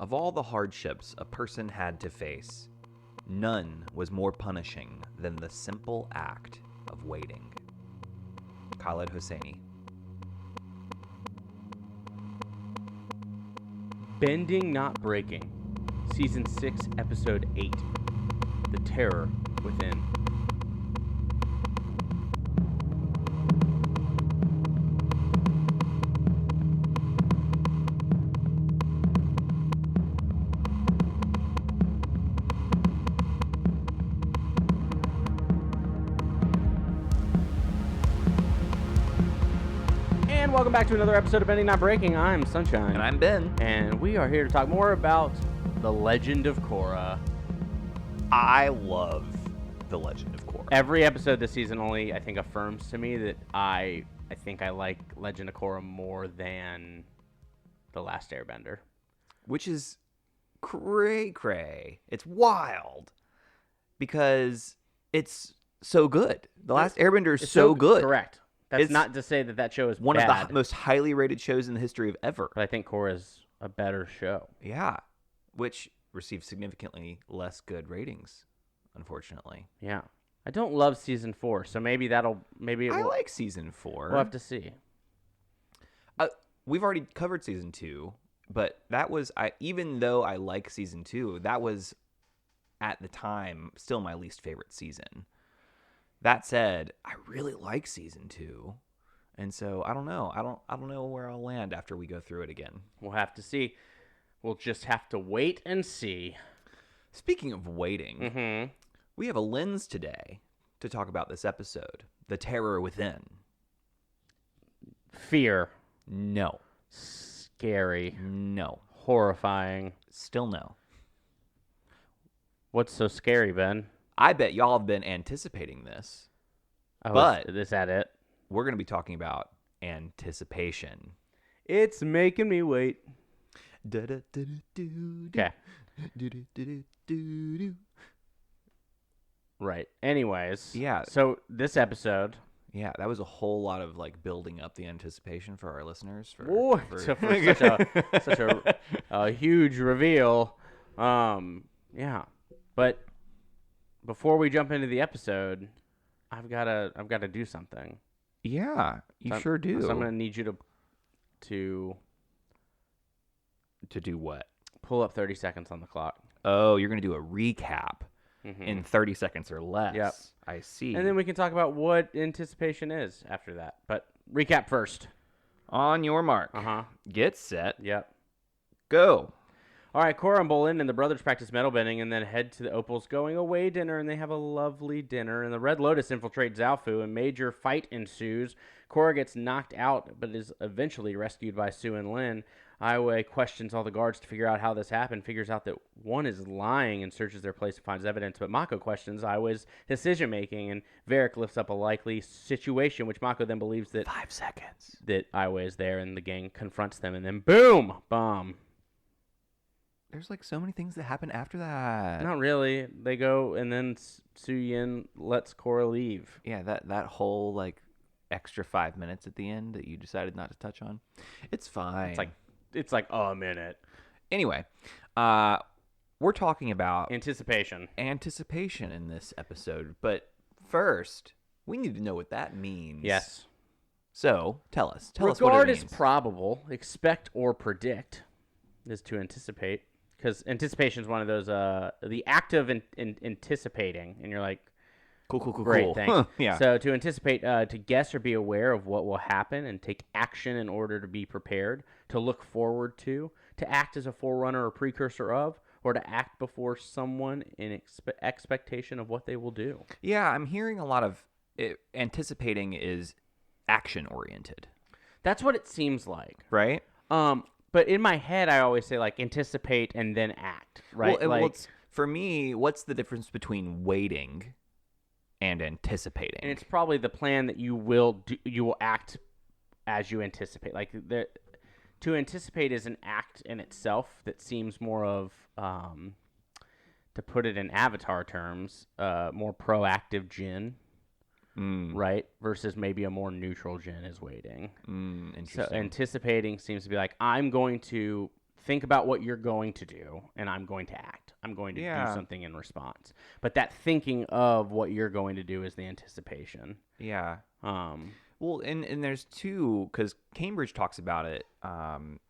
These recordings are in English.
Of all the hardships a person had to face, none was more punishing than the simple act of waiting. Khaled Hosseini. Bending Not Breaking, Season 6, Episode 8, The Terror Within. Welcome back to another episode of Bending Not Breaking. I'm Sunshine. And I'm Ben. And we are here to talk more about The Legend of Korra. I love The Legend of Korra. Every episode this season only, I think, affirms to me that I think I like Legend of Korra more than The Last Airbender. Which is cray-cray. It's wild. Because it's so good. The Last Airbender is so good. Correct. That's not to say that show is one bad. of the most highly rated shows in the history of ever. But I think Korra is a better show. Yeah, which received significantly less good ratings, unfortunately. Yeah, I don't love season 4, so maybe I like season 4. We'll have to see. We've already covered season 2, but that was even though I like season 2, that was at the time still my least favorite season. That said, I really like season 2, and so I don't know. I don't know where I'll land after we go through it again. We'll have to see. We'll just have to wait and see. Speaking of waiting, we have a lens today to talk about this episode: The Terror Within. Fear. No. Scary. No. Horrifying. Still no. What's so scary, Ben? I bet y'all have been anticipating this. But is that it? We're going to be talking about anticipation. It's making me wait. Okay. Right. Anyways. Yeah. So this episode. Yeah, that was a whole lot of building up the anticipation for our listeners. For such a huge reveal. Yeah. But before we jump into the episode, I've gotta do something. Yeah, you sure do. So I'm gonna need you to do what? Pull up 30 seconds on the clock. Oh, you're gonna do a recap in 30 seconds or less. Yep. I see. And then we can talk about what anticipation is after that. But recap first. On your mark. Get set. Yep. Go. All right, Korra and Bolin and the brothers practice metal bending and then head to the Opal's going away dinner, and they have a lovely dinner. And the Red Lotus infiltrates Zaofu, and major fight ensues. Korra gets knocked out, but is eventually rescued by Sue and Lin. Aiwei questions all the guards to figure out how this happened, figures out that one is lying and searches their place and finds evidence. But Mako questions Aiwei's decision-making, and Varrick lifts up a likely situation, which Mako then believes that 5 seconds. That Aiwei is there, and the gang confronts them, and then boom! Bomb. There's so many things that happen after that. Not really. They go, and then Su Yin lets Korra leave. Yeah, that whole extra 5 minutes at the end that you decided not to touch on. It's fine. It's like a minute. Anyway, we're talking about anticipation in this episode. But first, we need to know what that means. Yes. So tell us what it means. Regard is probable. Expect or predict is to anticipate. Because anticipation is one of those, the act of anticipating, and you're like, cool, great, thanks. Yeah. So to anticipate, to guess or be aware of what will happen and take action in order to be prepared, to look forward to act as a forerunner or precursor of, or to act before someone in expectation of what they will do. Yeah, I'm hearing a lot of anticipating is action-oriented. That's what it seems like. Right? But in my head, I always say anticipate and then act, right? Well, for me, what's the difference between waiting and anticipating? And it's probably the plan that you will do, you will act as you anticipate. To anticipate is an act in itself that seems more of, to put it in Avatar terms, more proactive Jin. Right? Versus maybe a more neutral Jin is waiting. Interesting. So anticipating seems to be I'm going to think about what you're going to do, and I'm going to act. I'm going to do something in response. But that thinking of what you're going to do is the anticipation. Yeah. Um, Well, and there's two, because Cambridge talks about it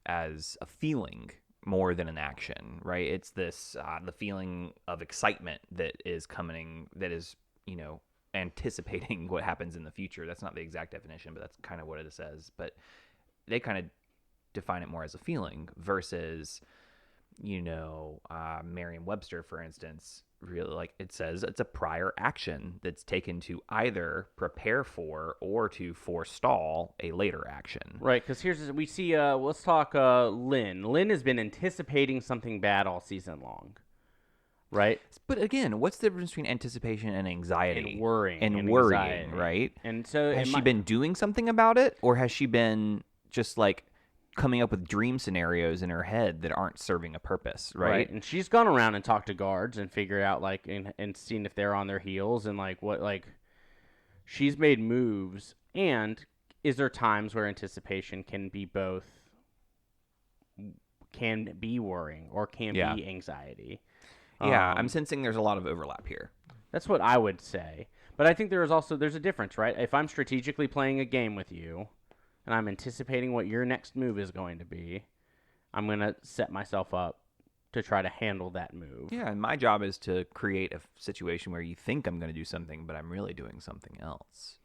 as a feeling more than an action, right? It's this the feeling of excitement that is coming, that is, anticipating what happens in the future. That's not the exact definition, but that's kind of what it says. But they kind of define it more as a feeling versus, Merriam-Webster, for instance, really, like, it says it's a prior action that's taken to either prepare for or to forestall a later action. right, because we see, let's talk Lynn. Lynn has been anticipating something bad all season long, right? But again, what's the difference between anticipation and anxiety? And worrying. And worrying, anxiety. Right? And so has she been doing something about it, or has she been just like coming up with dream scenarios in her head that aren't serving a purpose, right? And she's gone around and talked to guards and figured out, like, and seen if they're on their heels and, like, what, like, she's made moves. And is there times where anticipation can be both, can be worrying or can be anxiety? Yeah, I'm sensing there's a lot of overlap here. That's what I would say. But I think there's a difference, right? If I'm strategically playing a game with you and I'm anticipating what your next move is going to be, I'm going to set myself up to try to handle that move. Yeah, and my job is to create a situation where you think I'm going to do something, but I'm really doing something else.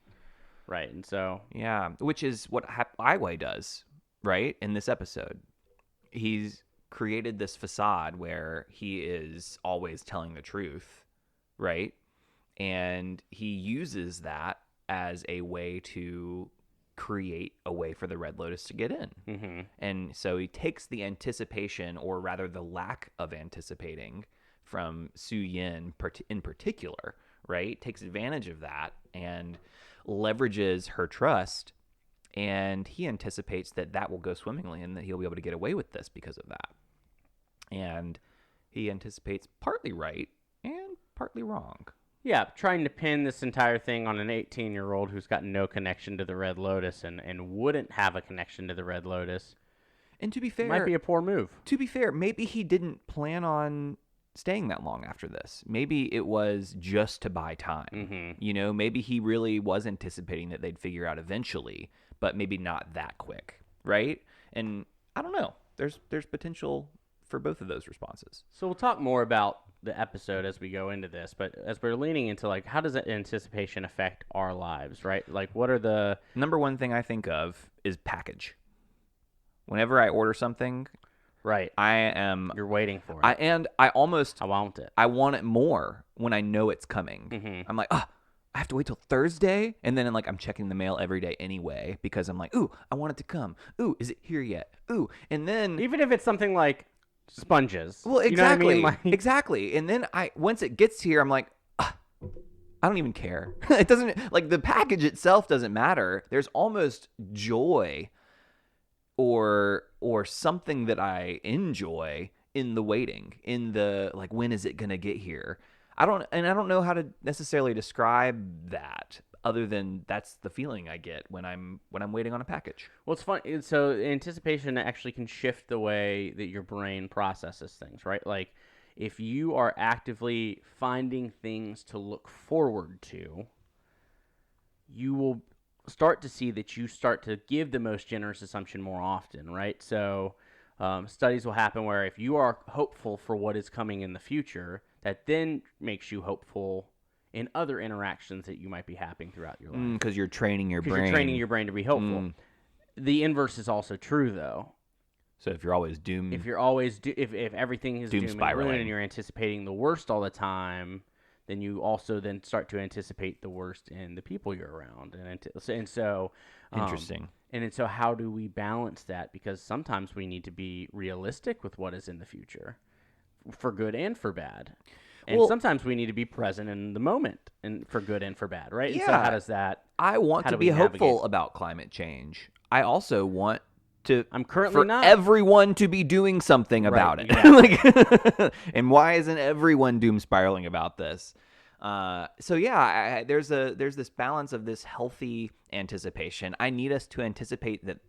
Right, and so... Yeah, which is what Highway does, right, in this episode. He's created this facade where he is always telling the truth, right? And he uses that as a way to create a way for the Red Lotus to get in. Mm-hmm. And so he takes the anticipation, or rather the lack of anticipating, from Su Yin in particular, right? Takes advantage of that and leverages her trust, and he anticipates that that will go swimmingly and that he'll be able to get away with this because of that. And he anticipates partly right and partly wrong. Yeah, trying to pin this entire thing on an 18-year-old who's got no connection to the Red Lotus and wouldn't have a connection to the Red Lotus. And to be fair, might be a poor move. To be fair, maybe he didn't plan on staying that long after this. Maybe it was just to buy time. Mm-hmm. Maybe he really was anticipating that they'd figure out eventually, but maybe not that quick, right? And I don't know. There's potential for both of those responses. So we'll talk more about the episode as we go into this, but as we're leaning into, like, how does that anticipation affect our lives, right? Like, what are the... Number one thing I think of is package. Whenever I order something, right, you're waiting for it. I want it. I want it more when I know it's coming. Mm-hmm. I'm like, I have to wait till Thursday, and then I'm checking the mail every day anyway because I'm like, ooh, I want it to come. Ooh, is it here yet? Ooh, and then even if it's something like sponges. Well, You exactly, know what I mean? Exactly. And then once it gets here, I'm like, I don't even care. It doesn't, like, the package itself doesn't matter. There's almost joy or something that I enjoy in the waiting, in the, like, when is it gonna get here? I don't know how to necessarily describe that, other than that's the feeling I get when I'm waiting on a package. Well, it's fun. So anticipation actually can shift the way that your brain processes things, right? Like, if you are actively finding things to look forward to, you will start to see that you start to give the most generous assumption more often, right? So studies will happen where if you are hopeful for what is coming in the future, that then makes you hopeful in other interactions that you might be happening throughout your life. Because you're training your brain. You're training your brain to be hopeful. The inverse is also true, though. So if you're always doomed, if everything is doom spiraling, and you're anticipating the worst all the time, then you also then start to anticipate the worst in the people you're around, and so interesting. And so how do we balance that? Because sometimes we need to be realistic with what is in the future, for good and for bad. And sometimes we need to be present in the moment, and for good and for bad, right? Yeah. And so how does that... I want to be hopeful about climate change. I also want to... I'm currently not. Everyone to be doing something about it. Exactly. And why isn't everyone doom spiraling about this? There's this balance of this healthy anticipation. I need us to anticipate that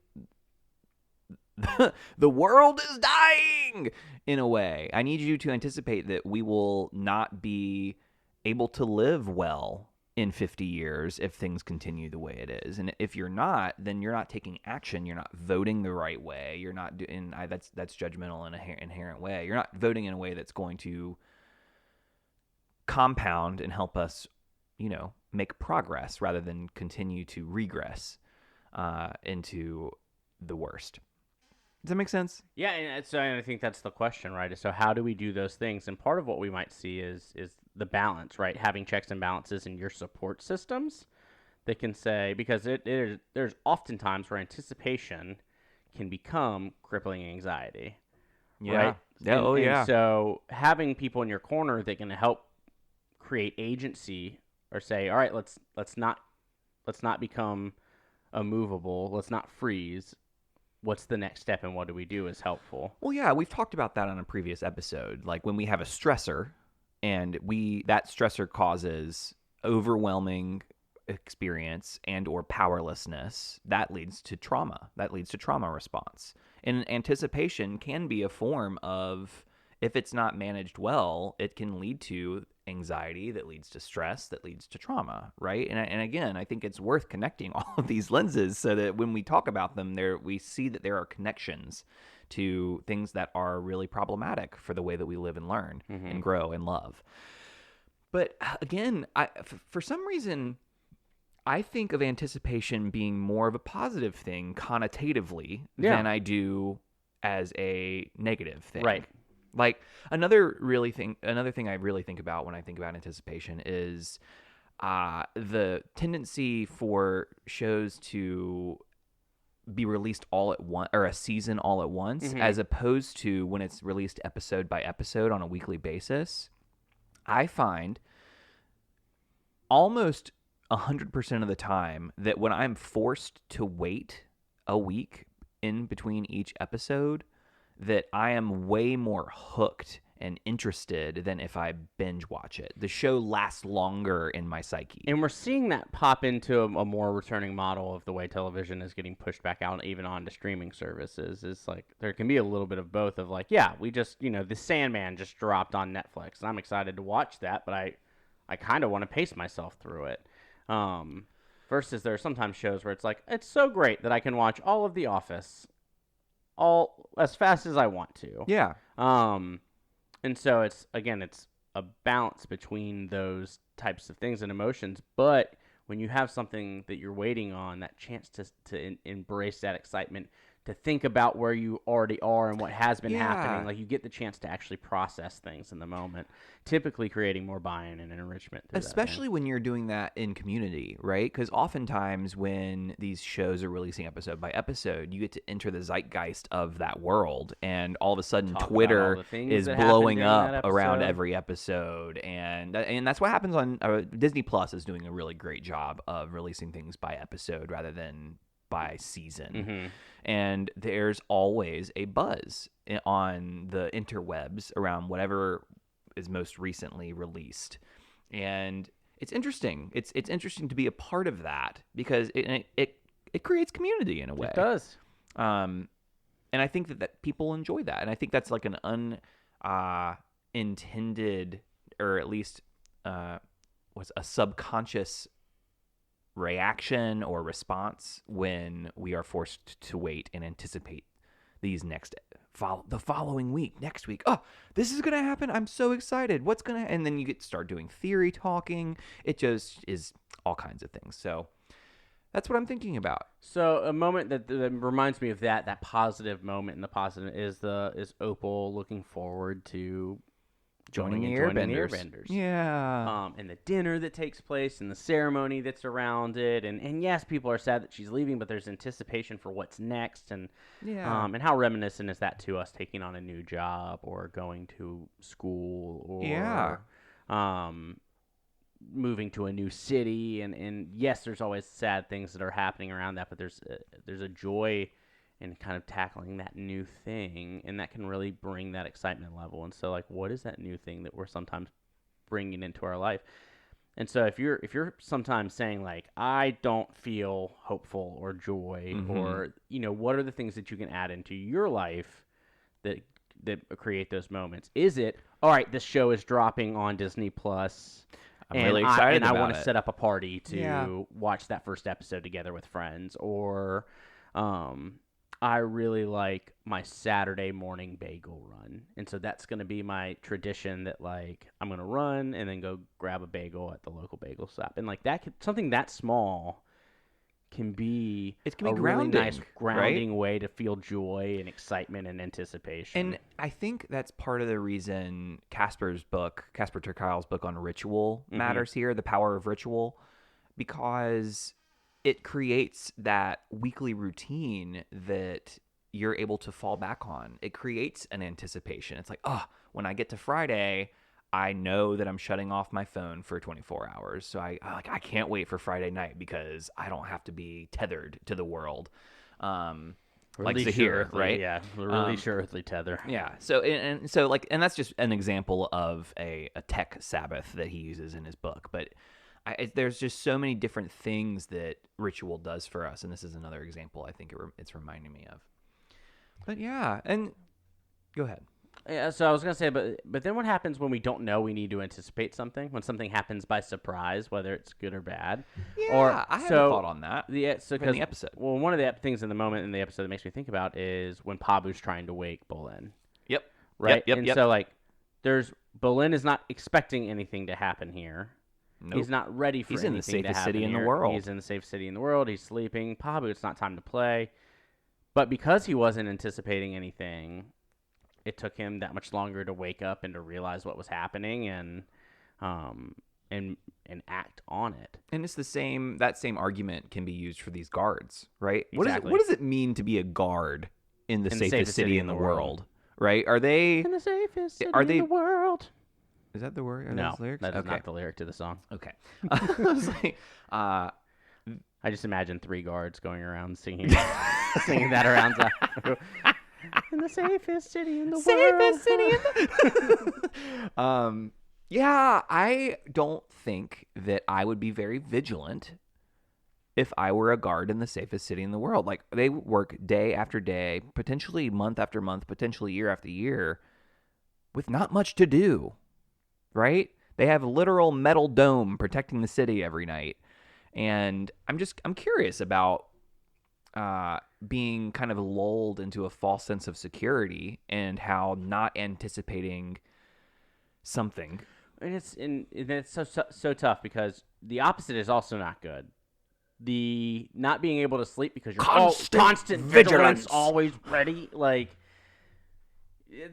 the world is dying in a way. I need you to anticipate that we will not be able to live well in 50 years if things continue the way it is. And if you're not, then you're not taking action. You're not voting the right way. You're not doing that's judgmental in an inherent way. You're not voting in a way that's going to compound and help us, make progress rather than continue to regress into the worst. Does that make sense? Yeah, and I think that's the question, right? So how do we do those things? And part of what we might see is the balance, right? Having checks and balances in your support systems that can say, because there's oftentimes where anticipation can become crippling anxiety, Yeah. right? Yeah. And so having people in your corner that can help create agency or say, all right, let's not become immovable, let's not freeze. What's the next step and what do we do is helpful. Well, yeah, we've talked about that on a previous episode. Like when we have a stressor and that stressor causes overwhelming experience and or powerlessness, that leads to trauma. That leads to trauma response. And anticipation can be a form of, if it's not managed well, it can lead to anxiety that leads to stress that leads to trauma, right? And again, I think it's worth connecting all of these lenses so that when we talk about them, we see that there are connections to things that are really problematic for the way that we live and learn and grow and love. But again, for some reason, I think of anticipation being more of a positive thing connotatively than I do as a negative thing. Right. Like another thing I really think about when I think about anticipation is the tendency for shows to be released all at once, or a season all at once, as opposed to when it's released episode by episode on a weekly basis. I find almost 100% of the time that when I'm forced to wait a week in between each episode, that I am way more hooked and interested than if I binge watch it. The show lasts longer in my psyche. And we're seeing that pop into a more returning model of the way television is getting pushed back out, even onto streaming services. Is like there can be a little bit of both of like, yeah, we just, The Sandman just dropped on Netflix, and I'm excited to watch that, but I kind of want to pace myself through it. Versus there are sometimes shows where it's like, it's so great that I can watch all of The Office all as fast as I want to. Yeah. And so it's a balance between those types of things and emotions. But when you have something that you're waiting on, that chance to embrace that excitement, to think about where you already are and what has been happening, like you get the chance to actually process things in the moment, typically creating more buy-in and enrichment. Especially when you're doing that in community, right? Because oftentimes when these shows are releasing episode by episode, you get to enter the zeitgeist of that world, and all of a sudden Twitter is blowing up around every episode, and that's what happens on Disney Plus is doing a really great job of releasing things by episode rather than by season. And there's always a buzz on the interwebs around whatever is most recently released, and it's interesting. It's interesting to be a part of that because it creates community in a way. It does. And I think that people enjoy that, and I think that's like an unintended, or at least was a subconscious reaction or response when we are forced to wait and anticipate these the following week, next week. Oh, this is gonna happen. I'm so excited. What's gonna? And then you start doing theory talking. It just is all kinds of things. So that's what I'm thinking about. So a moment that reminds me of that positive moment, and the positive is Opal looking forward to joining the Airbenders. Yeah. And the dinner that takes place and the ceremony that's around it. And yes, people are sad that she's leaving, but there's anticipation for what's next. And and how reminiscent is that to us taking on a new job or going to school or moving to a new city. And yes, there's always sad things that are happening around that, but there's a joy and kind of tackling that new thing, and that can really bring that excitement level. And so, like, what is that new thing that we're sometimes bringing into our life? And so if you're sometimes saying like I don't feel hopeful or joy or what are the things that you can add into your life that create those moments? Is it all right? This show is dropping on Disney Plus, I'm really excited I about want to it. set up a party to Yeah. watch that first episode together with friends, or I really like my Saturday morning bagel run, and so that's going to be my tradition. That like I'm going to run and then go grab a bagel at the local bagel shop, and like something that small can be It can be a really nice grounding, grounding way to feel joy and excitement and anticipation. And I think that's part of the reason Casper ter Kuile's book on ritual matters here, the power of ritual, because it creates that weekly routine that you're able to fall back on. It creates an anticipation. It's like, oh, when I get to Friday, I know that I'm shutting off my phone for 24 hours. So I can't wait for Friday night because I don't have to be tethered to the world. Like Zahir, right? Yeah, really surely tether. Yeah. So and that's just an example of a tech Sabbath that he uses in his book. But there's just so many different things that ritual does for us, and this is another example. I think it's reminding me of. But yeah, and go ahead. Yeah, so I was gonna say, but then what happens when we don't know we need to anticipate something? When something happens by surprise, whether it's good or bad? Yeah, or, I haven't thought on that. In the episode. Well, one of the things in the moment in the episode that makes me think about is when Pabu's trying to wake Bolin. Yep. Right. Yep. So like, Bolin is not expecting anything to happen here. Nope. He's not ready for anything to happen. He's in the safest city in here. the world. He's in the safest city in the world. He's sleeping. Pabu, it's not time to play. But because he wasn't anticipating anything, it took him that much longer to wake up and to realize what was happening and act on it. And it's that same argument can be used for these guards, right? Exactly. What does it mean to be a guard in the safest city in the world? Right? Are they in the safest city in the world? Is that the word? Are No, those lyrics? that is not the lyric to the song. Okay. I was like, I just imagine 3 guards going around singing that around Zafu. In the safest city in the world. Yeah, I don't think that I would be very vigilant if I were a guard in the safest city in the world. Like, they work day after day, potentially month after month, potentially year after year, with not much to do, right? They have a literal metal dome protecting the city every night. And I'm curious about being kind of lulled into a false sense of security and how not anticipating something. And it's so tough because the opposite is also not good. The not being able to sleep because you're constant vigilance, always ready, like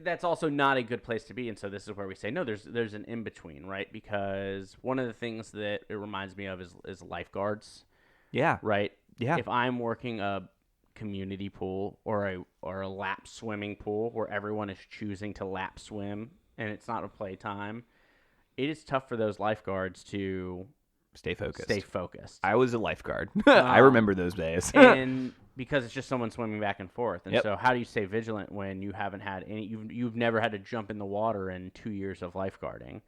that's also not a good place to be. And so this is where we say no. There's an in between, right? Because one of the things that it reminds me of is lifeguards. Yeah. Right. Yeah. If I'm working a community pool or a lap swimming pool where everyone is choosing to lap swim and it's not a playtime, it is tough for those lifeguards to stay focused. I was a lifeguard. I remember those days. And because it's just someone swimming back and forth. And so how do you stay vigilant when you haven't had any you've never had to jump in the water in 2 years of lifeguarding?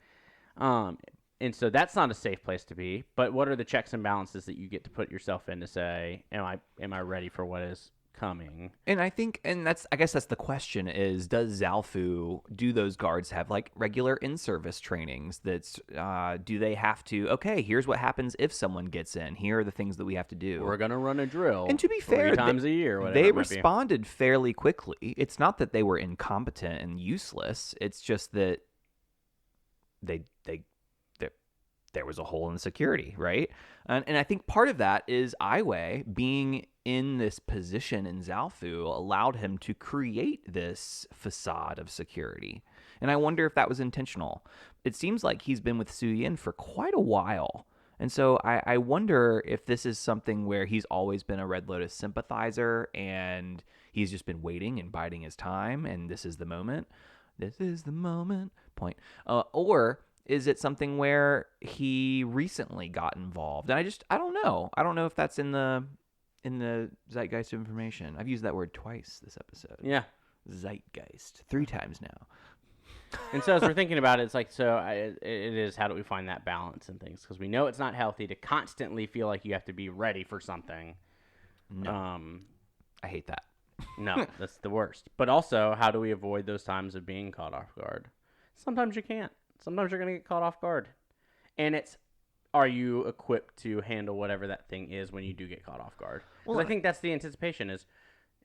And so that's not a safe place to be. But what are the checks and balances that you get to put yourself in to say, am I ready for what is coming? And I guess that's the question is, do those guards have like regular in-service trainings do they have to, okay, here's what happens if someone gets in. Here are the things that we have to do. We're going to run a drill. And to be fair, 3 times a year, whatever they responded fairly quickly. It's not that they were incompetent and useless. It's just that there was a hole in the security, right? And I think part of that is Aiwei being in this position in Zaofu allowed him to create this facade of security. And I wonder if that was intentional. It seems like he's been with Su Yin for quite a while. And so I wonder if this is something where he's always been a Red Lotus sympathizer and he's just been waiting and biding his time and this is the moment. This is the moment. Point. Or is it something where he recently got involved? And I don't know. I don't know if that's in the zeitgeist of information. I've used that word twice this episode. Yeah. Zeitgeist. 3 times now. And so as we're thinking about it, it's like, it is, how do we find that balance in things? Because we know it's not healthy to constantly feel like you have to be ready for something. No, I hate that. No, that's the worst. But also, how do we avoid those times of being caught off guard? Sometimes you can't. Sometimes you're going to get caught off guard. And it's, are you equipped to handle whatever that thing is when you do get caught off guard? Because I think that's the anticipation is,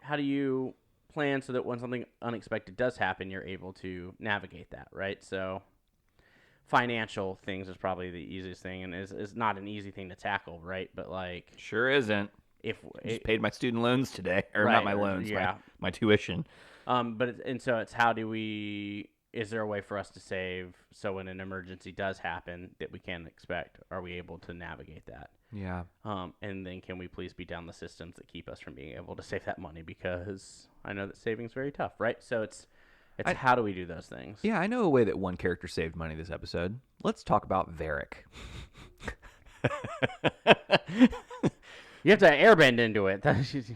how do you plan so that when something unexpected does happen, you're able to navigate that, right? So financial things is probably the easiest thing, and is not an easy thing to tackle, right? But like, Sure isn't. if Just paid my student loans today, or Right, not my loans, yeah. my tuition. so it's, how do we? Is there a way for us to save so when an emergency does happen that we can't expect? Are we able to navigate that? Yeah. And then can we please beat down the systems that keep us from being able to save that money? Because I know that saving's very tough, right? So it's how do we do those things? Yeah, I know a way that one character saved money this episode. Let's talk about Varric. You have to airbend into it.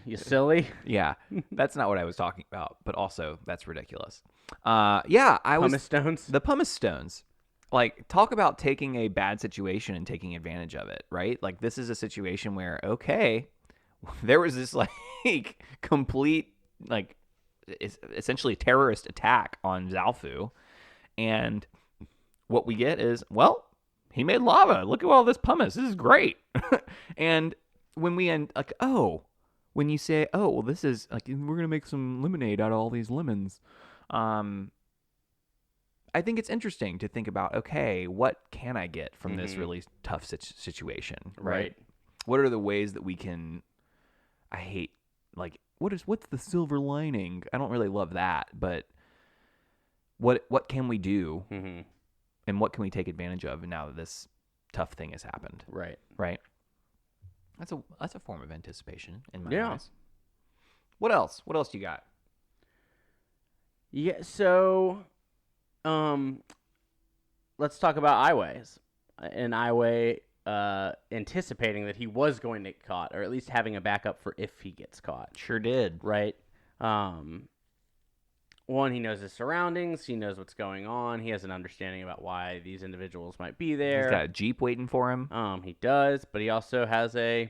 You silly. Yeah, that's not what I was talking about, but also that's ridiculous. Yeah, Pumice stones. The pumice stones. Like, talk about taking a bad situation and taking advantage of it, right? Like, this is a situation where, okay, there was this like complete, like, essentially terrorist attack on Zalfu, and what we get is, well, he made lava. Look at all this pumice. This is great. And when we end, like, when you say, well, this is like, we're gonna make some lemonade out of all these lemons. I think it's interesting to think about, okay, what can I get from this really tough situation, right? What are the ways that we can, I hate, like, what's the silver lining? I don't really love that, but what can we do, and what can we take advantage of now that this tough thing has happened? Right. That's a form of anticipation in my Yeah. eyes. What else? What else do you got? Yeah. So, let's talk about Iway's. And Iway anticipating that he was going to get caught, or at least having a backup for if he gets caught. Sure did. Right. One, he knows his surroundings. He knows what's going on. He has an understanding about why these individuals might be there. He's got a Jeep waiting for him. He does, but he also has a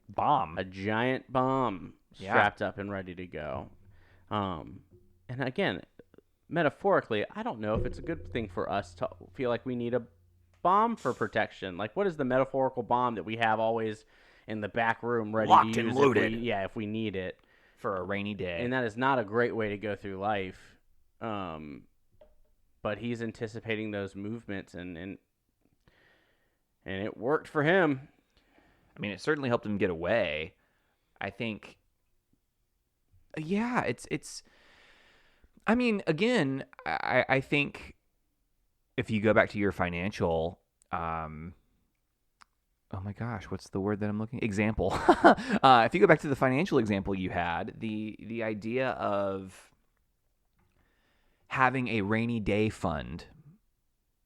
Bomb. a giant bomb strapped up and ready to go. And again, metaphorically, I don't know if it's a good thing for us to feel like we need a bomb for protection. Like, what is the metaphorical bomb that we have always in the back room ready Locked to and use loaded. if we need it? For a rainy day. And that is not a great way to go through life. But he's anticipating those movements, and it worked for him. I mean, it certainly helped him get away. I think, yeah, it's. I mean, again, I think if you go back to your financial, oh my gosh, what's the word that I'm looking? Example. If you go back to the financial example you had, the idea of having a rainy day fund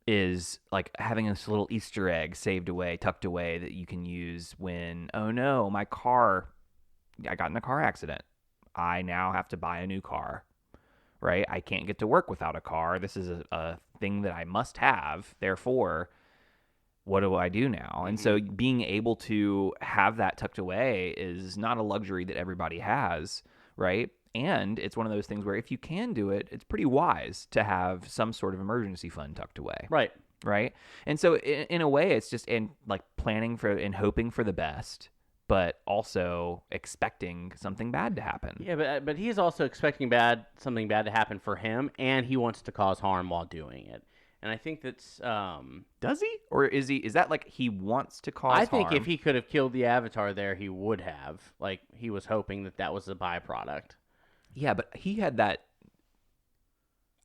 is like having this little Easter egg saved away, tucked away that you can use when, oh no, I got in a car accident. I now have to buy a new car, right? I can't get to work without a car. This is a thing that I must have. Therefore, what do I do now? And so being able to have that tucked away is not a luxury that everybody has, right? And it's one of those things where if you can do it, it's pretty wise to have some sort of emergency fund tucked away. Right. And so in a way, it's just like planning for and hoping for the best, but also expecting something bad to happen. Yeah, but he's also expecting something bad to happen for him, and he wants to cause harm while doing it. And I think that's does he? Or is that like he wants to cause harm? I think if he could have killed the Avatar there, he would have. Like, he was hoping that was a byproduct. Yeah, but he had that.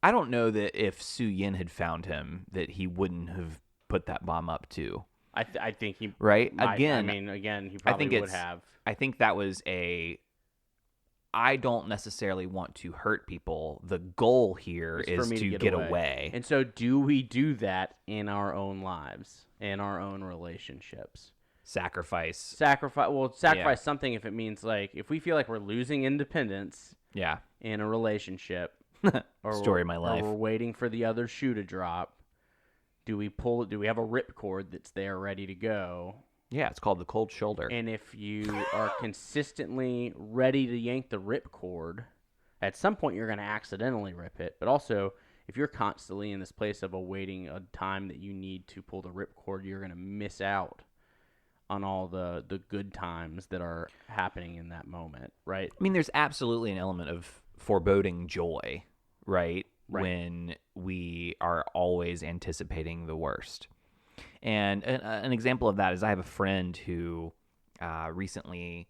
I don't know that if Su Yin had found him, that he wouldn't have put that bomb up too. I think he right might, again. He probably would have. I think that was I don't necessarily want to hurt people. The goal here is to get away. And so, do we do that in our own lives, in our own relationships? Sacrifice something if it means, like, if we feel like we're losing independence. Yeah. In a relationship, Story of my or life. we're waiting for the other shoe to drop. Do we pull it? Do we have a rip cord that's there ready to go? Yeah, it's called the cold shoulder. And if you are consistently ready to yank the rip cord, at some point you're going to accidentally rip it. But also, if you're constantly in this place of awaiting a time that you need to pull the rip cord, you're going to miss out on all the good times that are happening in that moment, right? I mean, there's absolutely an element of foreboding joy, right? When we are always anticipating the worst. And an example of that is I have a friend who recently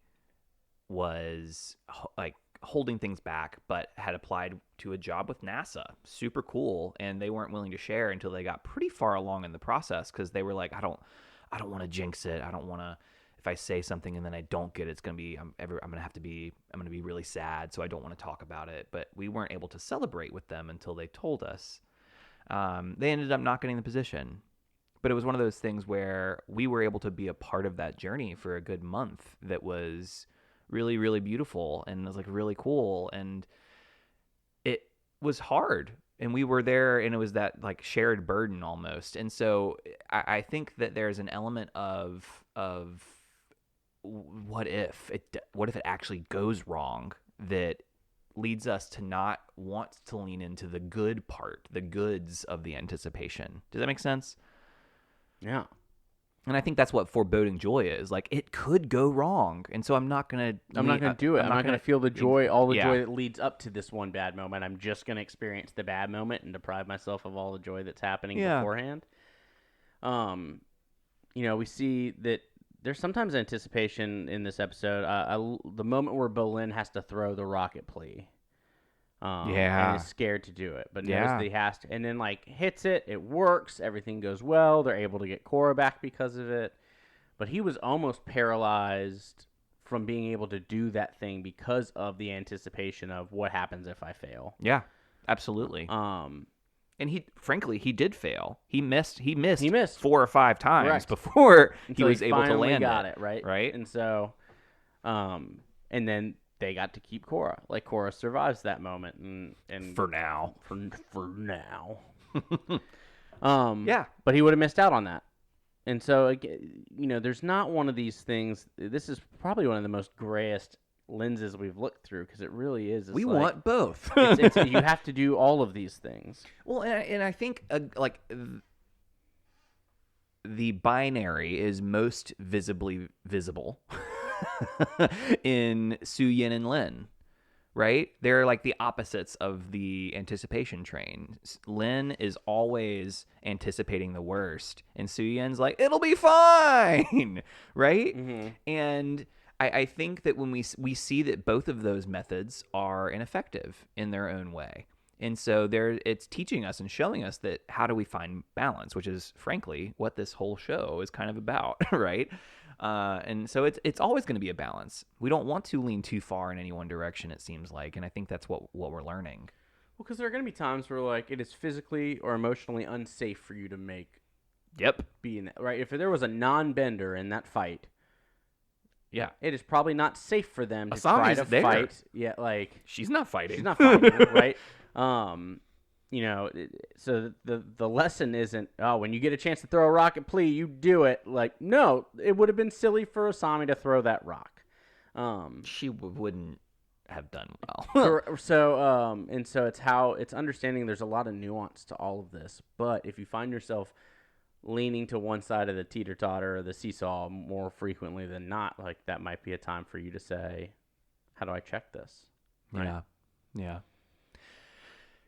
was like holding things back, but had applied to a job with NASA. Super cool. And they weren't willing to share until they got pretty far along in the process, because they were like, I don't want to jinx it. I don't want to, if I say something and then I don't get it, it's going to be, I'm going to be really sad. So I don't want to talk about it. But we weren't able to celebrate with them until they told us. They ended up not getting the position. But it was one of those things where we were able to be a part of that journey for a good month that was really, really beautiful and was like really cool. And it was hard. And we were there, and it was that like shared burden almost. And so I think that there's an element of what if it actually goes wrong, that leads us to not want to lean into the good part, the goods of the anticipation. Does that make sense? Yeah. And I think that's what foreboding joy is. Like, it could go wrong, and so I'm not gonna do it. I'm not going to feel the joy, all the yeah. joy that leads up to this one bad moment. I'm just going to experience the bad moment and deprive myself of all the joy that's happening beforehand. We see that there's sometimes anticipation in this episode. The moment where Bolin has to throw the rocket plea. And is scared to do it, but knows that he has to, and then like hits it. It works. Everything goes well. They're able to get Korra back because of it. But he was almost paralyzed from being able to do that thing because of the anticipation of what happens if I fail. Yeah, absolutely. And he did fail. He missed 4 or 5 times before he was able to land it. Right. And so, and then they got to keep Korra. Like, Korra survives that moment, and for now. For now. Yeah. But he would have missed out on that. And so, there's not one of these things. This is probably one of the most grayest lenses we've looked through, because it really is. We want both. You have to do all of these things. Well, and I think the binary is most visibly visible in Su-Yin and Lin, right? They're like the opposites of the anticipation train. Lin is always anticipating the worst, and Su-Yin's like, it'll be fine, right? Mm-hmm. And I think that when we see that both of those methods are ineffective in their own way. And so it's teaching us and showing us that how do we find balance, which is frankly what this whole show is kind of about, right? And so it's always going to be a balance. We don't want to lean too far in any one direction, it seems like, and I think that's what we're learning. Well, because there are going to be times where like it is physically or emotionally unsafe for you to be in that, right? If there was a non-bender in that fight, yeah, it is probably not safe for them to Asami's try to there. fight. Yeah, like she's not fighting, right? So the lesson isn't, when you get a chance to throw a rocket plea, you do it. Like, no, it would have been silly for Asami to throw that rock. She wouldn't have done well. So it's understanding there's a lot of nuance to all of this. But if you find yourself leaning to one side of the teeter-totter or the seesaw more frequently than not, like, that might be a time for you to say, how do I check this? Right? Yeah.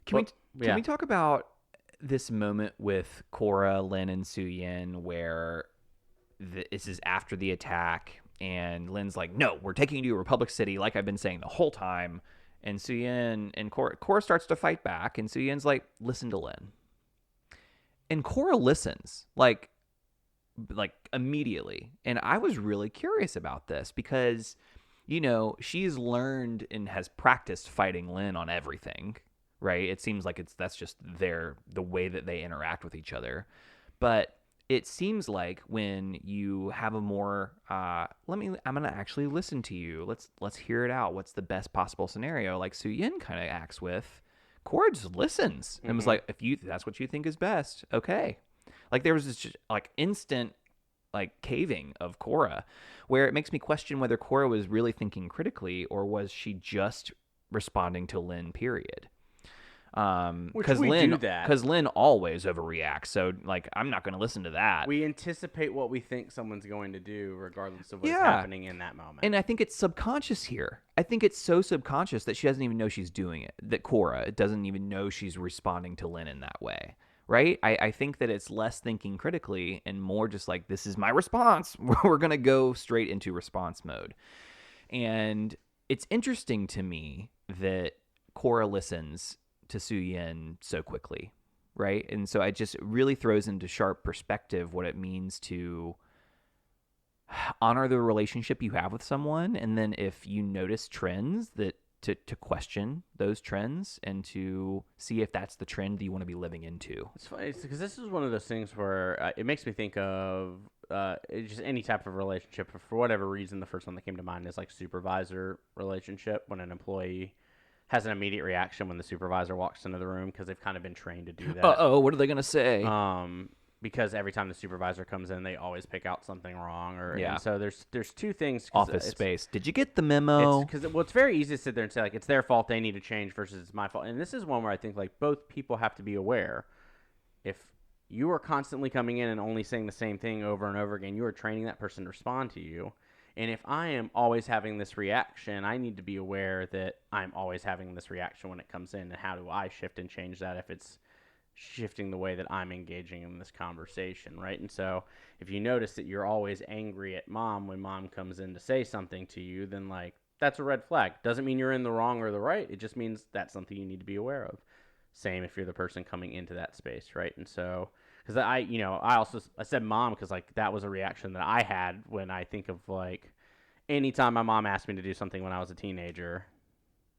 Can we talk about this moment with Korra, Lin, and Su-Yin where this is after the attack, and Lin's like, no, we're taking you to Republic City, like I've been saying the whole time. And Su-Yin and Korra starts to fight back, and Su-Yin's like, listen to Lin. And Korra listens, like immediately. And I was really curious about this because, she's learned and has practiced fighting Lin on everything, right? It seems like that's just the way that they interact with each other. But it seems like when you have a more, I'm going to actually listen to you. Let's hear it out. What's the best possible scenario? Like Su-Yin kind of acts with, Korra just listens and was like, if that's what you think is best, okay. Like there was this just, like instant like caving of Korra, where it makes me question whether Korra was really thinking critically or was she just responding to Lin, period. Because Lin always overreacts, so like I'm not going to listen to that. We anticipate what we think someone's going to do, regardless of what's happening in that moment. And I think it's subconscious here. I think it's so subconscious that she doesn't even know she's doing it. That Korra doesn't even know she's responding to Lin in that way, right? I think that it's less thinking critically and more just like, this is my response. We're going to go straight into response mode. And it's interesting to me that Korra listens to Su Yin so quickly, right? And so it just really throws into sharp perspective what it means to honor the relationship you have with someone, and then if you notice trends, that to question those trends and to see if that's the trend that you want to be living into. It's funny because this is one of those things where it makes me think of just any type of relationship. For whatever reason, the first one that came to mind is like supervisor relationship, when an employee has an immediate reaction when the supervisor walks into the room because they've kind of been trained to do that. What are they going to say? Because every time the supervisor comes in, they always pick out something wrong. And so there's two things. Office Space. Did you get the memo? It's very easy to sit there and say, like, it's their fault, they need to change, versus it's my fault. And this is one where I think, like, both people have to be aware. If you are constantly coming in and only saying the same thing over and over again, you are training that person to respond to you. And if I am always having this reaction, I need to be aware that I'm always having this reaction when it comes in. And how do I shift and change that if it's shifting the way that I'm engaging in this conversation, right? And so if you notice that you're always angry at mom when mom comes in to say something to you, then, like, that's a red flag. Doesn't mean you're in the wrong or the right. It just means that's something you need to be aware of. Same if you're the person coming into that space, right? And so, because I said mom because, like, that was a reaction that I had when I think of, like, anytime my mom asked me to do something when I was a teenager.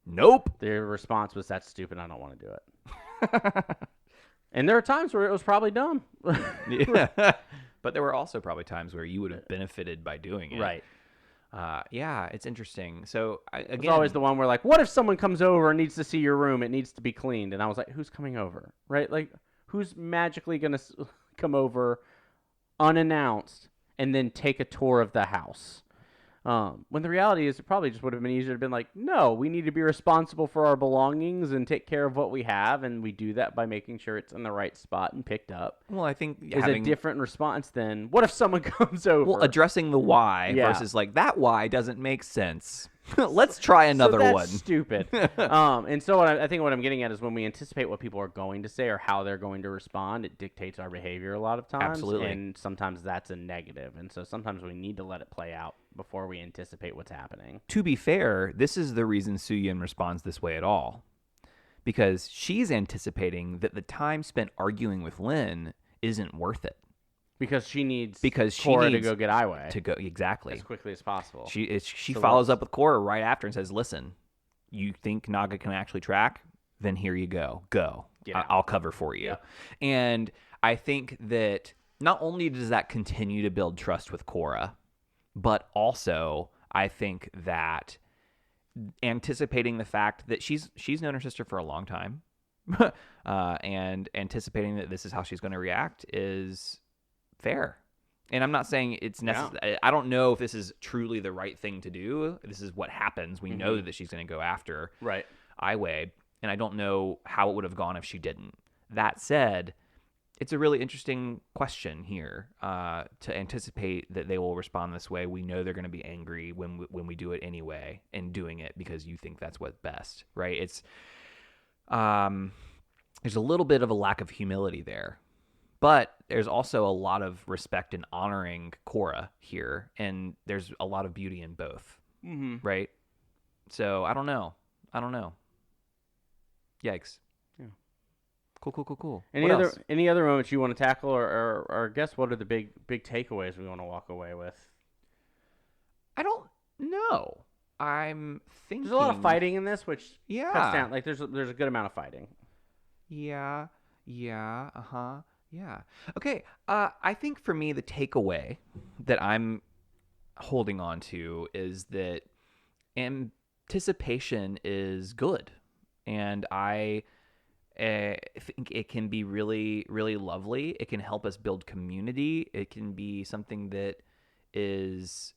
Nope. Their response was, that's stupid, I don't want to do it. And there are times where it was probably dumb. Yeah. But there were also probably times where you would have benefited by doing it. Right. Yeah, it's interesting. So, again, it's always the one where, like, what if someone comes over and needs to see your room? It needs to be cleaned. And I was like, who's coming over? Right? Like, who's magically going to come over unannounced and then take a tour of the house? When the reality is, it probably just would have been easier to have been like, no, we need to be responsible for our belongings and take care of what we have, and we do that by making sure it's in the right spot and picked up. Well, I think is a different response than what if someone comes over? Well, addressing the why versus like that why doesn't make sense. Let's try another that's one. Stupid. And so I think what I'm getting at is when we anticipate what people are going to say or how they're going to respond, it dictates our behavior a lot of times. Absolutely. And sometimes that's a negative. And so sometimes we need to let it play out before we anticipate what's happening. To be fair, this is the reason Su Yin responds this way at all. Because she's anticipating that the time spent arguing with Lin isn't worth it. Because she needs Korra to go get Aiwei. To go, exactly. As quickly as possible. She follows up with Korra right after and says, listen, you think Naga can actually track? Then here you go. Go. I'll cover for you. Yep. And I think that not only does that continue to build trust with Korra, but also I think that anticipating the fact that she's known her sister for a long time and anticipating that this is how she's going to react is fair. And I'm not saying it's necessary. Yeah. I don't know if this is truly the right thing to do. This is what happens. We know that she's going to go after Aiwei, and I don't know how it would have gone if she didn't. That said, it's a really interesting question here to anticipate that they will respond this way. We know they're going to be angry when we do it anyway, and doing it because you think that's what's best, right? It's there's a little bit of a lack of humility there. But there's also a lot of respect and honoring Korra here, and there's a lot of beauty in both, right? So I don't know. Yikes. Yeah. Cool. Any other moments you want to tackle, or guess what are the big takeaways we want to walk away with? I don't know. I'm thinking there's a lot of fighting in this, which cuts down. Like there's a good amount of fighting. Yeah. Yeah. Okay. I think for me, the takeaway that I'm holding on to is that anticipation is good. And I I think it can be really, really lovely. It can help us build community. It can be something that is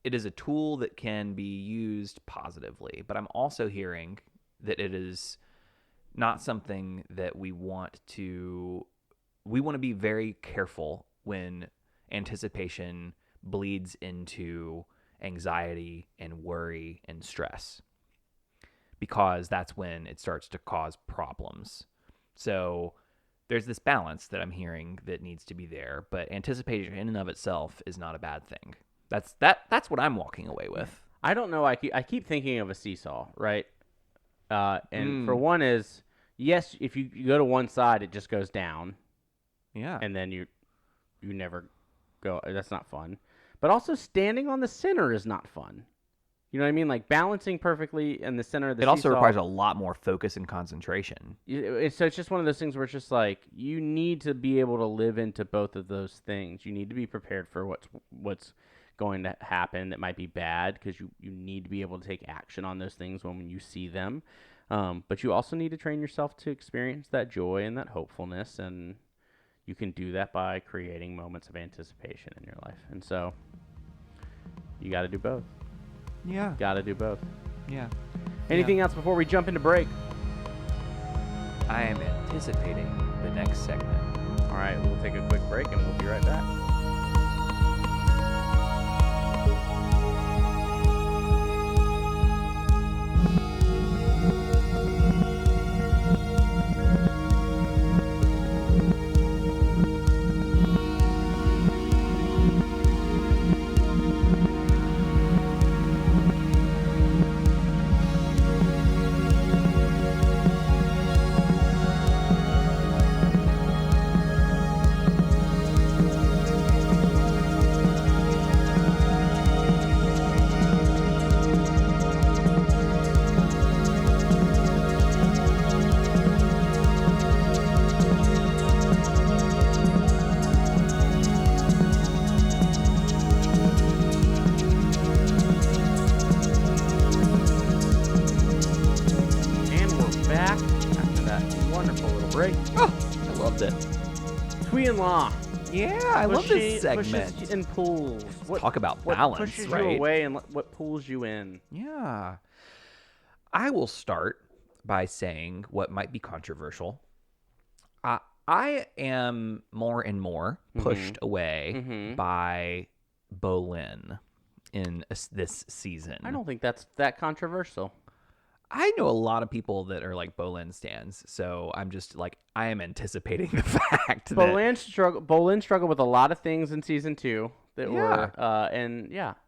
it is a tool that can be used positively. But I'm also hearing that it is not something that we want to be very careful when anticipation bleeds into anxiety and worry and stress, because that's when it starts to cause problems. So there's this balance that I'm hearing that needs to be there, but anticipation in and of itself is not a bad thing. That's what I'm walking away with. I don't know. I keep thinking of a seesaw, right? And for one is, yes, if you go to one side, it just goes down. Yeah. And then you never go. That's not fun. But also standing on the center is not fun. You know what I mean? Like balancing perfectly in the center of the It also seesaw. requires a lot more focus and concentration. So it's just one of those things where it's just like you need to be able to live into both of those things. You need to be prepared for what's going to happen that might be bad, because you need to be able to take action on those things when you see them. But you also need to train yourself to experience that joy and that hopefulness, and you can do that by creating moments of anticipation in your life. And so you got to do both. Yeah. Got to do both. Yeah. Anything else before we jump into break? I am anticipating the next segment. All right, we'll take a quick break and we'll be right back. Yeah, I love this segment. Pushes in pulls. Talk about balance, what pushes right? you away and what pulls you in. Yeah. I will start by saying what might be controversial. I am more and more pushed away by Bolin in this season. I don't think that's that controversial. I know a lot of people that are like Bolin stans, so I'm just like, I am anticipating the fact that Bolin struggled with a lot of things in season 2 that were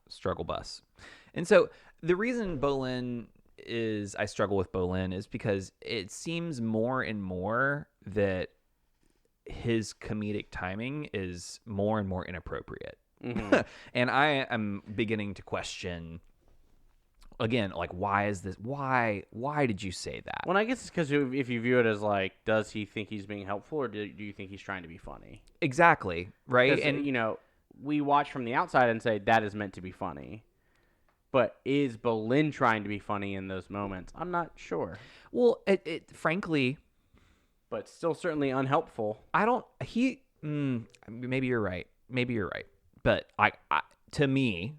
struggle bus. And so the reason I struggle with Bolin is because it seems more and more that his comedic timing is more and more inappropriate. And I am beginning to question, again, like, why is this? Why did you say that? Well, I guess it's because if you view it as like, does he think he's being helpful, or do you think he's trying to be funny? Exactly, right? And we watch from the outside and say that is meant to be funny, but is Bolin trying to be funny in those moments? I'm not sure. Well, it frankly, but still certainly unhelpful. Maybe you're right. But to me,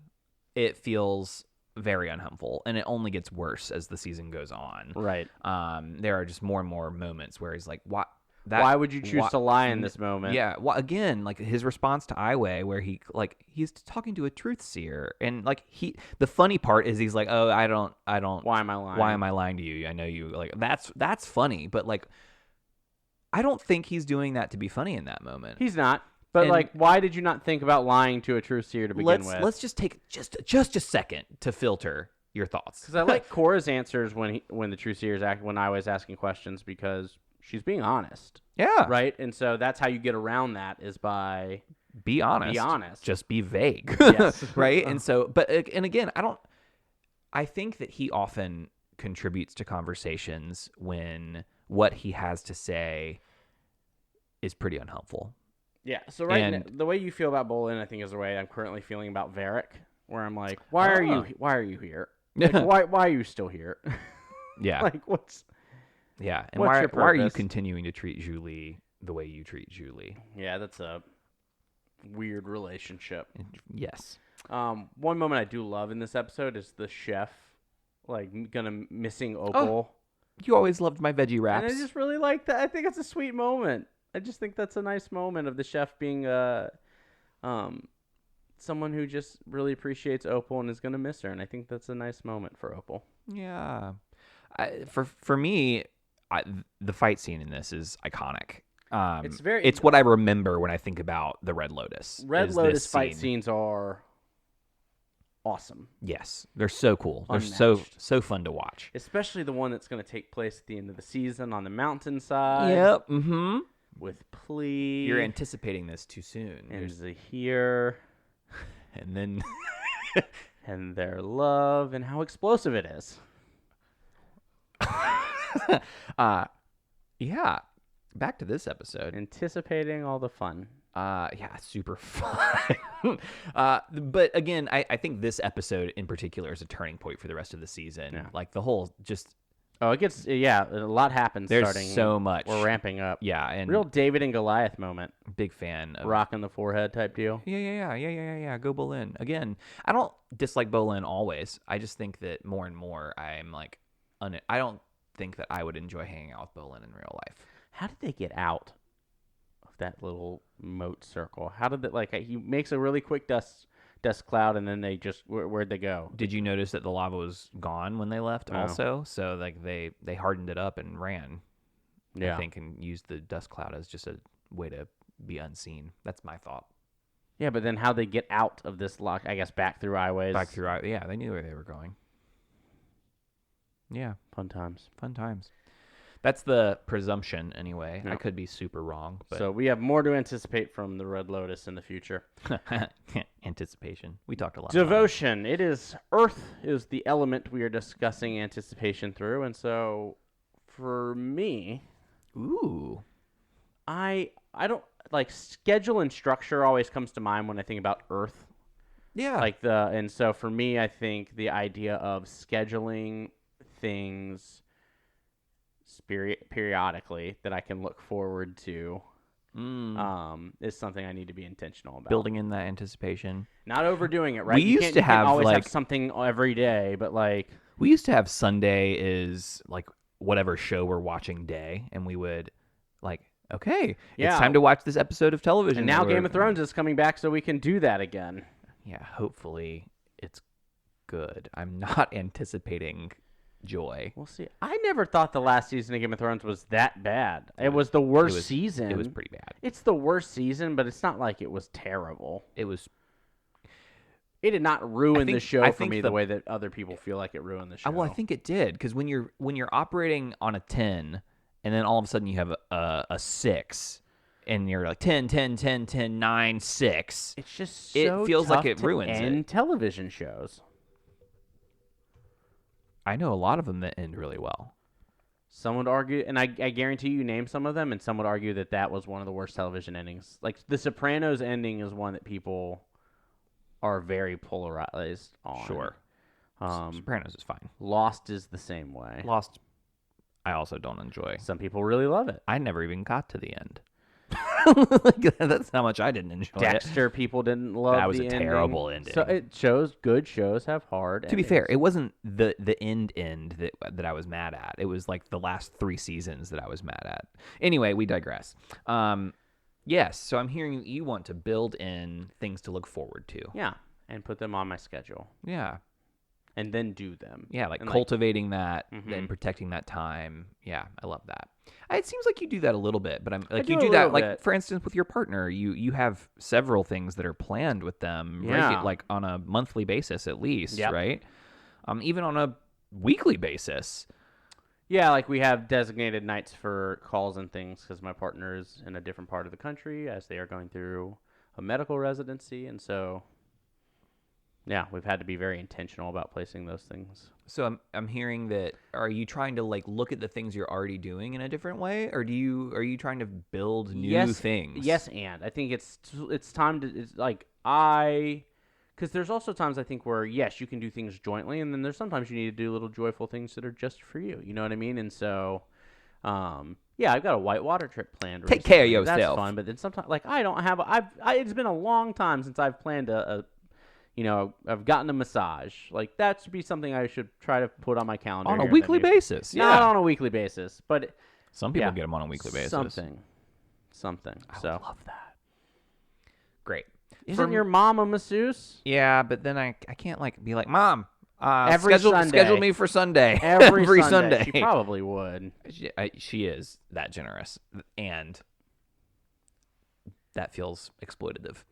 it feels very unhelpful, and it only gets worse as the season goes on. Right. There are just more and more moments where he's like, "What? Why would you choose to lie in this moment?" Yeah. Well, again, like his response to Aiwei, where he's talking to a truth seer, and like the funny part is he's like, "Oh, I don't. Why am I lying? Why am I lying to you? I know you." Like that's funny, but like, I don't think he's doing that to be funny in that moment. He's not. But why did you not think about lying to a truth seer to begin with? Let's just take just a second to filter your thoughts. Because I like Cora's answers when the truth seer is when I was asking questions, because she's being honest. Yeah. Right. And so that's how you get around that, is by be honest. Be honest. Just be vague. Yes. Right. And so, and again, I think that he often contributes to conversations when what he has to say is pretty unhelpful. Yeah, so now, the way you feel about Bolin, I think, is the way I'm currently feeling about Varric, where I'm like, why are you here? Like, why are you still here? Yeah. Like, what's... Yeah, and What's why your are you purpose? continuing to treat Julie the way you treat Julie? Yeah, that's a weird relationship. Yes. One moment I do love in this episode is the chef, like, missing Oh, Opal. you always loved my veggie And I wraps. just really like that. I think it's a sweet moment. I just think that's a nice moment of the chef being someone who just really appreciates Opal and is going to miss her. And I think that's a nice moment for Opal. Yeah. For me, the fight scene in this is iconic. It's what I remember when I think about the Red Lotus. Red is Lotus this fight scene. scenes are awesome. Yes, they're so cool. They're Unmatched. so fun to watch. Especially the one that's going to take place at the end of the season on the mountainside. Yep. Mm-hmm. With Plea. You're anticipating this too soon. And Zahir. And then and their love and how explosive it is. Yeah. Back to this episode. Anticipating all the fun. Yeah, super fun. But again, I think this episode in particular is a turning point for the rest of the season. Yeah. Like the whole Oh, it gets, a lot happens there's starting. so much. We're ramping up. Yeah, and Real David and Goliath moment. big fan of Rock in the forehead type deal. Yeah. Go Bolin. Again, I don't dislike Bolin always. I just think that more and more I'm like, I don't think that I would enjoy hanging out with Bolin in real life. How did they get out of that little moat circle? How did that, he makes a really quick dust cloud, and then they just, where'd they go? Did you notice that the lava was gone when they left No. also? So like they hardened it up and ran. Yeah. I think, and used the dust cloud as just a way to be unseen. That's my thought. Yeah, but then how'd they get out of this lock? I guess back through highways. Yeah, they knew where they were going. Yeah, Fun times. fun times. That's the presumption, anyway. Yeah. I could be super wrong, but So we have more to anticipate from the Red Lotus in the future. anticipation. We talked a lot. about it. Devotion. It is Earth is the element we are discussing anticipation through, and so for me, Ooh. I don't like schedule and structure always comes to mind when I think about Earth. Yeah. And so for me, I think the idea of scheduling things periodically that I can look forward to is something I need to be intentional about. building in that anticipation. Not overdoing it, right? We You used can't- to you can't have, always like- have something every day, but We used to have Sunday is like whatever show we're watching day, and we would like, okay, Yeah. it's time to watch this episode of television. and now that we're- Game of Thrones is coming back, so we can do that again. Yeah, hopefully it's good. I'm not anticipating joy. We'll see. I never thought the last season of Game of Thrones was that bad. It was the worst season. It was pretty bad. It's the worst season, but it's not like it was terrible. It was. It did not ruin the show I for think me the way that other people feel like it ruined the show. Well, I think it did, because when you're operating on a 10, and then all of a sudden you have a 6, and you're like 10, 10, 10, 10, 9, 6. it's just it so feels like tough it to ruins it. end television shows. I know a lot of them that end really well. Some would argue, and I guarantee you name some of them, and some would argue that that was one of the worst television endings. Like The Sopranos ending is one that people are very polarized on. Sure. Sopranos is fine. Lost is the same way. Lost, I also don't enjoy. Some people really love it. I never even got to the end. That's how much I didn't enjoy it. Dexter, people didn't love. That was the a ending. terrible ending. So it shows good shows have hard. To be fair, endings. it wasn't the end that I was mad at. It was like the last 3 seasons that I was mad at. Anyway, we digress. Yes, so I'm hearing you want to build in things to look forward to. Yeah, and put them on my schedule, Yeah. and then do them. Yeah, like And, cultivating that Mhm. and protecting that time. Yeah, I love that. It seems like you do that a little bit, but I'm like do you a do that little like bit. for instance with your partner, you have several things that are planned with them, Yeah. like on a monthly basis at least, Yep. right? Even on a weekly basis. Yeah, like we have designated nights for calls and things because my partner is in a different part of the country as they are going through a medical residency, and so yeah, we've had to be very intentional about placing those things. So I'm hearing that. Are you trying to like look at the things you're already doing in a different way, or are you trying to build new things? Yes, and I think it's time to because there's also times I think where yes, you can do things jointly, and then there's sometimes you need to do little joyful things that are just for you. You know what I mean? And so Yeah, I've got a whitewater trip planned. Take care of recently. That's yourself. fun, but then sometimes, like, I don't have. It's been a long time since I've planned I've gotten a massage. Like, that should be something I should try to put on my calendar On a here in the weekly near- basis. Yeah. Not on a weekly basis, but Some people yeah, get them on a weekly basis. Something. I So would love that. Great. isn't your mom a masseuse? Yeah, but then I can't like be like, Mom, Every Sunday. schedule me for Sunday. Every Sunday. She probably would. She is that generous, and that feels exploitative.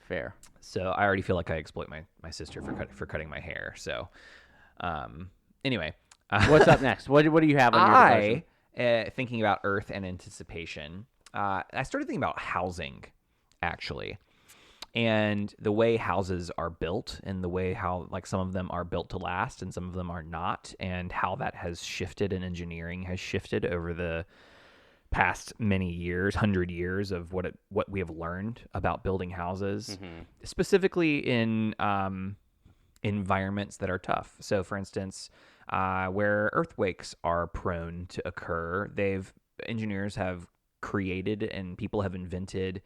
Fair. So I already feel like I exploit my sister for cutting my hair. So, anyway, What's up next? What do you have on your devotion? Thinking about Earth and anticipation, I started thinking about housing, actually, and the way houses are built, and the way how like some of them are built to last, and some of them are not, and how that has shifted, and engineering has shifted over the past many years, 100 years of what we have learned about building houses, specifically in environments that are tough. So, for instance, where earthquakes are prone to occur, engineers have created and people have invented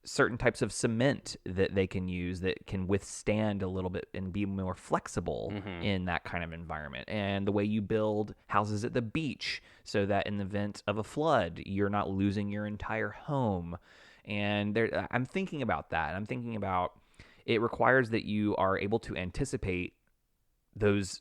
certain types of cement that they can use that can withstand a little bit and be more flexible in that kind of environment. And the way you build houses at the beach so that in the event of a flood, you're not losing your entire home. And I'm thinking about that. I'm thinking about it requires that you are able to anticipate those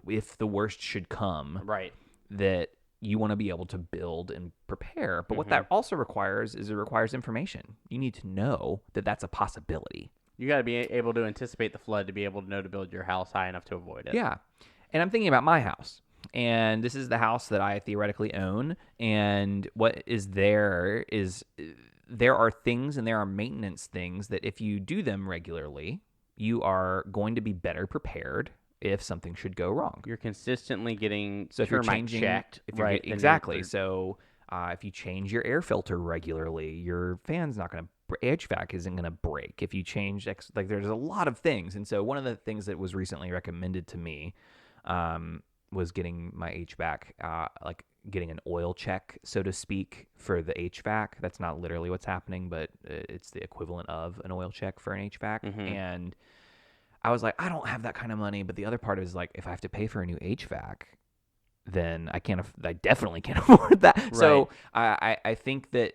if the worst should come, Right. that you want to be able to build and prepare. But what that also requires is it requires information. You need to know that that's a possibility. You got to be able to anticipate the flood to be able to know to build your house high enough to avoid it. Yeah. And I'm thinking about my house. And this is the house that I theoretically own. And what is there are things and there are maintenance things that if you do them regularly, you are going to be better prepared if something should go wrong. You're consistently getting So if you're termite changing, checked, if you're right? exactly. So if you change your air filter regularly, your fan's not going to HVAC isn't going to break. If you change like there's a lot of things. And so one of the things that was recently recommended to me was getting my HVAC like getting an oil check, so to speak, for the HVAC. That's not literally what's happening, but it's the equivalent of an oil check for an HVAC. And I was like, I don't have that kind of money. But the other part is like, if I have to pay for a new HVAC, then I definitely can't afford that. Right. So I think that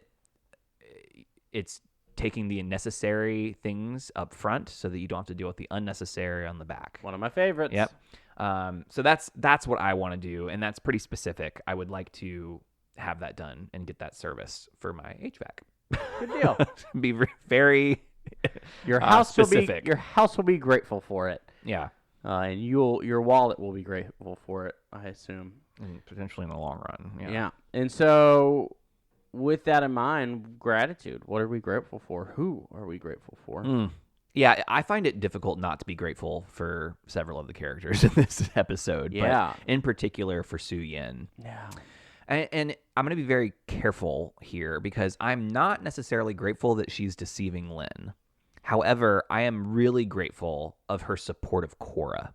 it's taking the necessary things up front so that you don't have to deal with the unnecessary on the back. One of my favorites. Yep. So that's what I want to do, and that's pretty specific. I would like to have that done and get that service for my HVAC. Good deal. Be very your house specific. Your house will be grateful for it. Yeah. And your wallet will be grateful for it, I assume. And potentially in the long run. Yeah. And so, with that in mind, gratitude. What are we grateful for? Who are we grateful for? Yeah, I find it difficult not to be grateful for several of the characters in this episode. Yeah. But in particular for Su Yin. Yeah. And I'm going to be very careful here because I'm not necessarily grateful that she's deceiving Lin. However, I am really grateful of her support of Korra.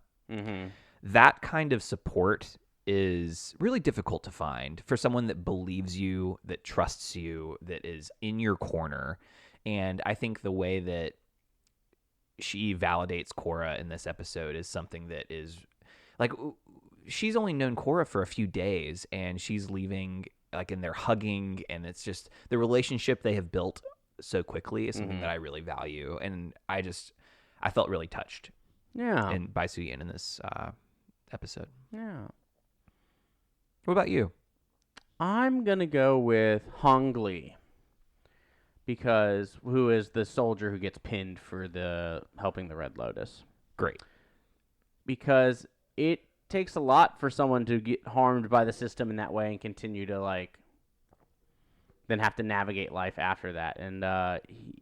That kind of support is really difficult to find for someone that believes you, that trusts you, that is in your corner. And I think the way that she validates Korra in this episode is something that is like, she's only known Korra for a few days and she's leaving like, and they're hugging, and it's just the relationship they have built so quickly is something that I really value. And I felt really touched. Yeah. And by Su Yin in this episode. Yeah. What about you? I'm going to go with Hong Li. Because who is the soldier who gets pinned for helping the Red Lotus? Great. Because it takes a lot for someone to get harmed by the system in that way and continue to then have to navigate life after that. And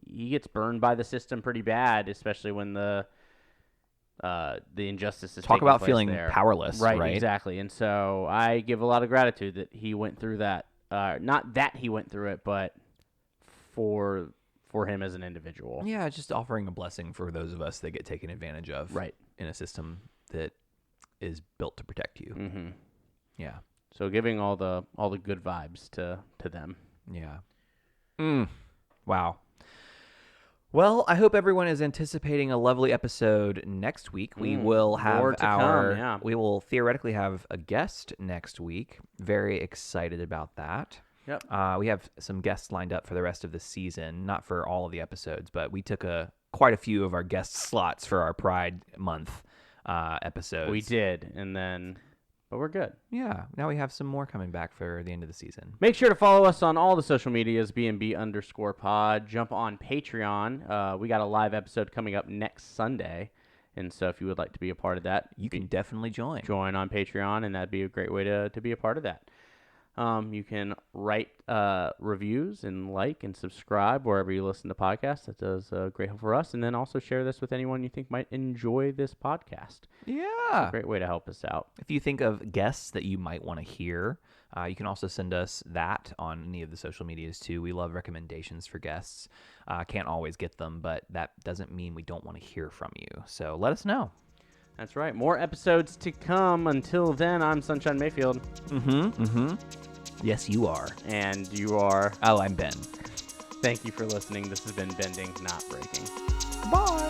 he gets burned by the system pretty bad, especially when the injustice is Talk taking about place feeling there. powerless, right? Exactly. And so I give a lot of gratitude that he went through that. Not that he went through it, but for him as an individual. Yeah, just offering a blessing for those of us that get taken advantage of right. in a system that is built to protect you. Mm-hmm. Yeah. So giving all the good vibes to them. Yeah. Wow. Well, I hope everyone is anticipating a lovely episode next week. We will have more to come, yeah. We will theoretically have a guest next week. Very excited about that. Yep. We have some guests lined up for the rest of the season, not for all of the episodes, but we took quite a few of our guest slots for our Pride Month episodes. We did, but we're good. Yeah. Now we have some more coming back for the end of the season. Make sure to follow us on all the social medias, BNB_pod. Jump on Patreon. We got a live episode coming up next Sunday. And so if you would like to be a part of that, You can definitely join. Join on Patreon, and that'd be a great way to be a part of that. You can write reviews and like and subscribe wherever you listen to podcasts. That does great help for us. And then also share this with anyone you think might enjoy this podcast. Yeah. It's a great way to help us out. If you think of guests that you might want to hear, you can also send us that on any of the social medias too. We love recommendations for guests. Can't always get them, but that doesn't mean we don't want to hear from you. So let us know. That's right. More episodes to come. Until then, I'm Sunshine Mayfield. Yes, you are. And you are. Oh, I'm Ben. Thank you for listening. This has been Bending, Not Breaking. Bye.